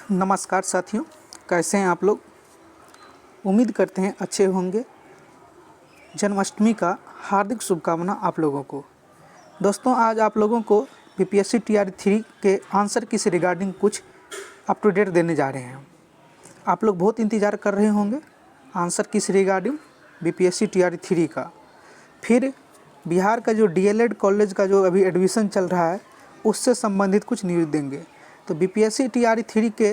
नमस्कार साथियों, कैसे हैं आप लोग। उम्मीद करते हैं अच्छे होंगे। जन्माष्टमी का हार्दिक शुभकामना आप लोगों को। दोस्तों, आज आप लोगों को बीपीएससी टीआरई 3 के आंसर की से रिगार्डिंग कुछ अप टू डेट देने जा रहे हैं। आप लोग बहुत इंतज़ार कर रहे होंगे आंसर की से रिगार्डिंग बीपीएससी टीआरई 3 का। फिर बिहार का जो डीएलएड कॉलेज का जो अभी एडमिशन चल रहा है उससे संबंधित कुछ न्यूज़ देंगे। तो बीपीएससी टीआरई 3 के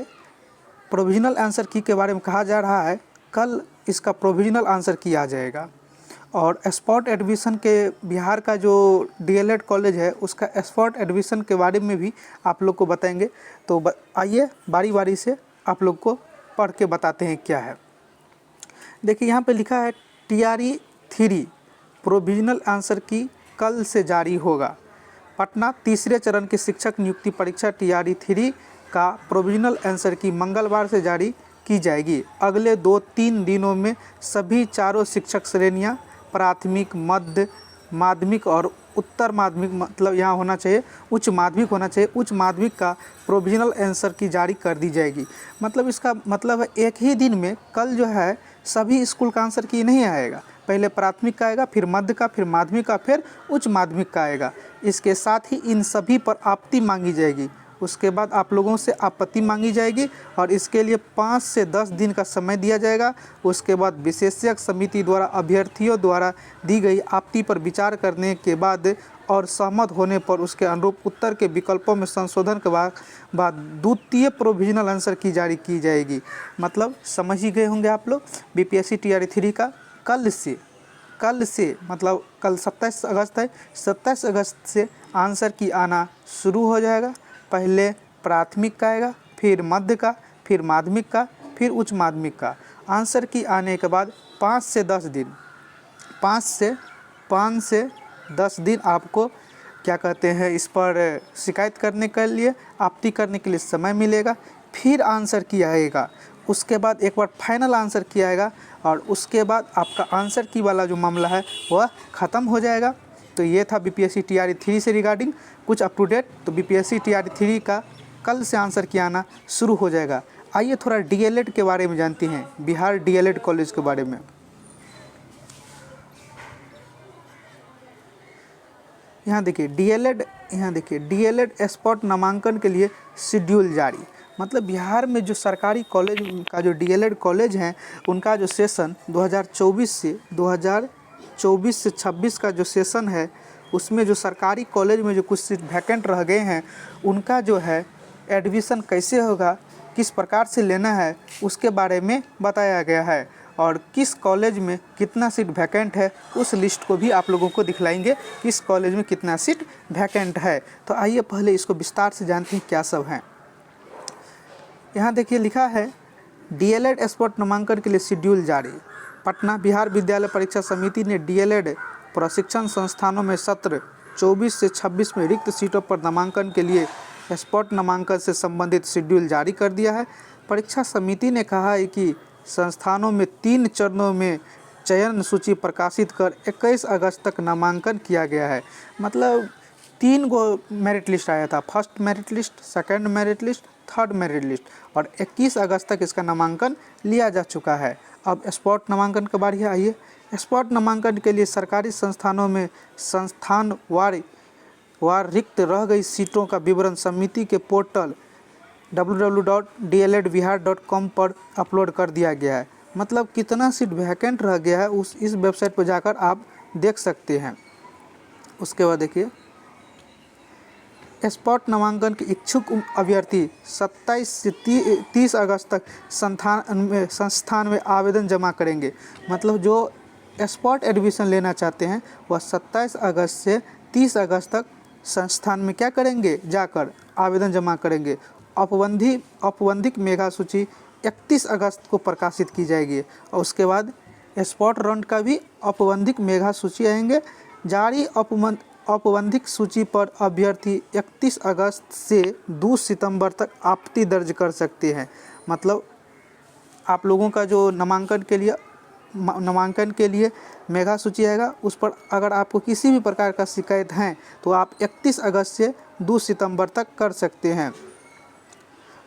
प्रोविजनल आंसर की के बारे में कहा जा रहा है, कल इसका प्रोविजनल आंसर की आ जाएगा। और स्पॉट एडमिशन के बिहार का जो डीएलएड कॉलेज है उसका स्पॉट एडमिशन के बारे में भी आप लोग को बताएंगे। तो आइए बारी बारी से आप लोग को पढ़ के बताते हैं क्या है। देखिए, यहाँ पे लिखा है टीआरई 3 प्रोविजनल आंसर की कल से जारी होगा। पटना तीसरे चरण की शिक्षक नियुक्ति परीक्षा टीआरई 3 का प्रोविजनल आंसर की मंगलवार से जारी की जाएगी। अगले 2-3 दिनों में सभी चारों शिक्षक श्रेणियां प्राथमिक, मध्य माध्यमिक और उत्तर माध्यमिक, मतलब यहाँ होना चाहिए उच्च माध्यमिक होना चाहिए, उच्च माध्यमिक का प्रोविजनल आंसर की जारी कर दी जाएगी। मतलब इसका मतलब है एक ही दिन में कल जो है सभी स्कूल का आंसर की नहीं आएगा। पहले प्राथमिक का आएगा, फिर मध्य का, फिर माध्यमिक का, फिर उच्च माध्यमिक का आएगा। इसके साथ ही इन सभी पर आपत्ति मांगी जाएगी। उसके बाद आप लोगों से आपत्ति मांगी जाएगी और इसके लिए 5 से 10 दिन का समय दिया जाएगा। उसके बाद विशेषज्ञ समिति द्वारा अभ्यर्थियों द्वारा दी गई आपत्ति पर विचार करने के बाद और सहमत होने पर उसके अनुरूप उत्तर के विकल्पों में संशोधन के बाद द्वितीय प्रोविजनल आंसर की जारी की जाएगी। मतलब समझ ही गए होंगे आप लोग। बीपीएससी टीआरई 3 का कल से मतलब कल 27 अगस्त है, 27 अगस्त से आंसर की आना शुरू हो जाएगा। पहले प्राथमिक का आएगा, फिर मध्य का, फिर माध्यमिक का, फिर उच्च माध्यमिक का। आंसर की आने के बाद 5 से 10 दिन आपको क्या कहते हैं इस पर शिकायत करने के लिए, आपत्ति करने के लिए समय मिलेगा। फिर आंसर की आएगा, उसके बाद एक बार फाइनल आंसर की आएगा और उसके बाद आपका आंसर की वाला जो मामला है वह ख़त्म हो जाएगा। तो ये था बीपीएससी टीआरई 3 से रिगार्डिंग कुछ अप टू डेट। तो बीपीएससी टीआरई 3 का कल से आंसर की आना शुरू हो जाएगा। आइए थोड़ा डीएलएड के बारे में जानते हैं, बिहार डीएलएड कॉलेज के बारे में। यहाँ देखिए डीएलएड स्पॉट नामांकन के लिए शेड्यूल जारी। मतलब बिहार में जो सरकारी कॉलेज का जो डीएलएड कॉलेज हैं उनका जो सेशन 2024 से 26 का जो सेशन है उसमें जो सरकारी कॉलेज में जो कुछ सीट वैकेंट रह गए हैं उनका जो है एडमिशन कैसे होगा, किस प्रकार से लेना है उसके बारे में बताया गया है। और किस कॉलेज में कितना सीट वैकेंट है उस लिस्ट को भी आप लोगों को दिखलाएंगे, किस कॉलेज में कितना सीट वैकेंट है। तो आइए पहले इसको विस्तार से जानते हैं क्या सब हैं। यहाँ देखिए लिखा है डीएलएड स्पॉट नामांकन के लिए शेड्यूल जारी। पटना बिहार विद्यालय परीक्षा समिति ने डीएलएड प्रशिक्षण संस्थानों में सत्र 24 से 26 में रिक्त सीटों पर नामांकन के लिए स्पॉट नामांकन से संबंधित शेड्यूल जारी कर दिया है। परीक्षा समिति ने कहा है कि संस्थानों में 3 चरणों में चयन सूची प्रकाशित कर 21 अगस्त तक नामांकन किया गया है। मतलब 3 गो मेरिट लिस्ट आया था, first merit list, second merit list, third merit list, और 21 अगस्त तक इसका नामांकन लिया जा चुका है। अब स्पॉट नामांकन के बारे आइए। स्पॉट नामांकन के लिए सरकारी संस्थानों में संस्थानवार रिक्त रह गई सीटों का विवरण समिति के पोर्टल www.dledbihar.com पर अपलोड कर दिया गया है। मतलब कितना सीट वैकेंट रह गया है इस वेबसाइट पर जाकर आप देख सकते हैं। उसके बाद देखिए स्पॉट नामांकन के इच्छुक अभ्यर्थी 27 से 30 अगस्त तक संस्थान में आवेदन जमा करेंगे। मतलब जो स्पॉट एडमिशन लेना चाहते हैं वह 27 अगस्त से 30 अगस्त तक संस्थान में क्या करेंगे, जाकर आवेदन जमा करेंगे। औपबंधिक मेगा सूची 31 अगस्त को प्रकाशित की जाएगी और उसके बाद स्पॉट राउंड का भी औपबंधिक मेगा सूची आएंगे। जारी औपबंधिक सूची पर अभ्यर्थी 31 अगस्त से 2 सितंबर तक आपत्ति दर्ज कर सकते हैं। मतलब आप लोगों का जो नामांकन के लिए मेगा सूची आएगा उस पर अगर आपको किसी भी प्रकार का शिकायत है तो आप 31 अगस्त से 2 सितंबर तक कर सकते हैं।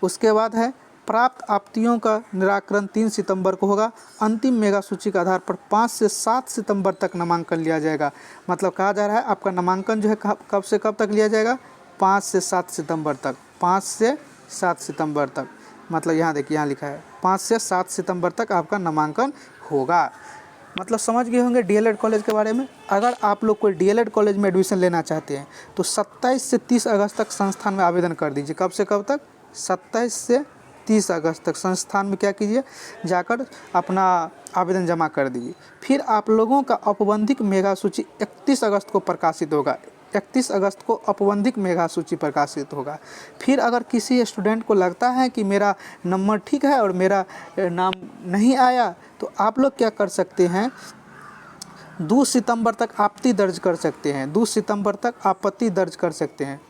उसके बाद है प्राप्त आपत्तियों का निराकरण 3 सितंबर को होगा। अंतिम मेगा सूची के आधार पर 5 से 7 सितंबर तक नामांकन लिया जाएगा। मतलब कहा जा रहा है आपका नामांकन जो है कब से कब तक लिया जाएगा, 5 से 7 सितंबर तक। 5 से 7 सितंबर तक, मतलब यहाँ देखिए, यहाँ लिखा है 5 से 7 सितंबर तक आपका नामांकन होगा। मतलब समझ गए होंगे डीएलएड कॉलेज के बारे में। अगर आप लोग कोई डीएलएड कॉलेज में एडमिशन लेना चाहते हैं तो 27 से 30 अगस्त तक संस्थान में आवेदन कर दीजिए। कब से कब तक, 27 से 30 अगस्त तक संस्थान में क्या कीजिए, जाकर अपना आवेदन जमा कर दीजिए। फिर आप लोगों का औपबंधिक मेगा सूची 31 अगस्त को प्रकाशित होगा। 31 अगस्त को औपबंधिक मेगा सूची प्रकाशित होगा। फिर अगर किसी स्टूडेंट को लगता है कि मेरा नंबर ठीक है और मेरा नाम नहीं आया, तो आप लोग क्या कर सकते हैं, 2 सितंबर तक आपत्ति दर्ज कर सकते हैं। 2 सितंबर तक आपत्ति दर्ज कर सकते हैं,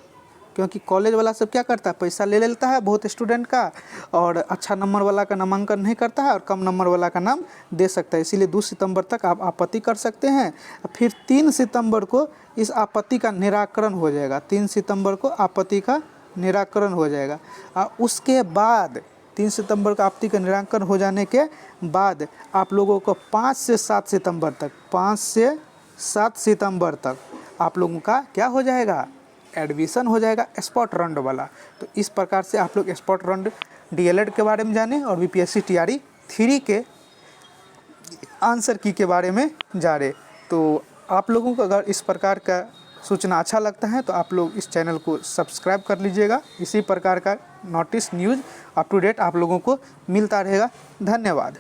क्योंकि कॉलेज वाला सब क्या करता है, पैसा ले लेता है बहुत स्टूडेंट का, और अच्छा नंबर वाला का नामांकन नहीं करता है और कम नंबर वाला का नाम दे सकता है। इसीलिए 2 सितंबर तक आप आपत्ति कर सकते हैं। फिर 3 सितंबर को इस आपत्ति का निराकरण हो जाएगा। 3 सितंबर को आपत्ति का निराकरण हो जाएगा। उसके बाद 3 सितंबर का आपत्ति का निराकरण हो जाने के बाद आप लोगों को 5 से 7 सितंबर तक, 5 से 7 सितंबर तक आप लोगों का क्या हो जाएगा, एडमिशन हो जाएगा स्पॉट राउंड वाला। तो इस प्रकार से आप लोग स्पॉट राउंड डीएलएड के बारे में जाने और बीपीएससी टीआरई 3 के आंसर की के बारे में जाने। तो आप लोगों को अगर इस प्रकार का सूचना अच्छा लगता है तो आप लोग इस चैनल को सब्सक्राइब कर लीजिएगा। इसी प्रकार का notice news up to date आप लोगों को मिलता रहेगा। धन्यवाद।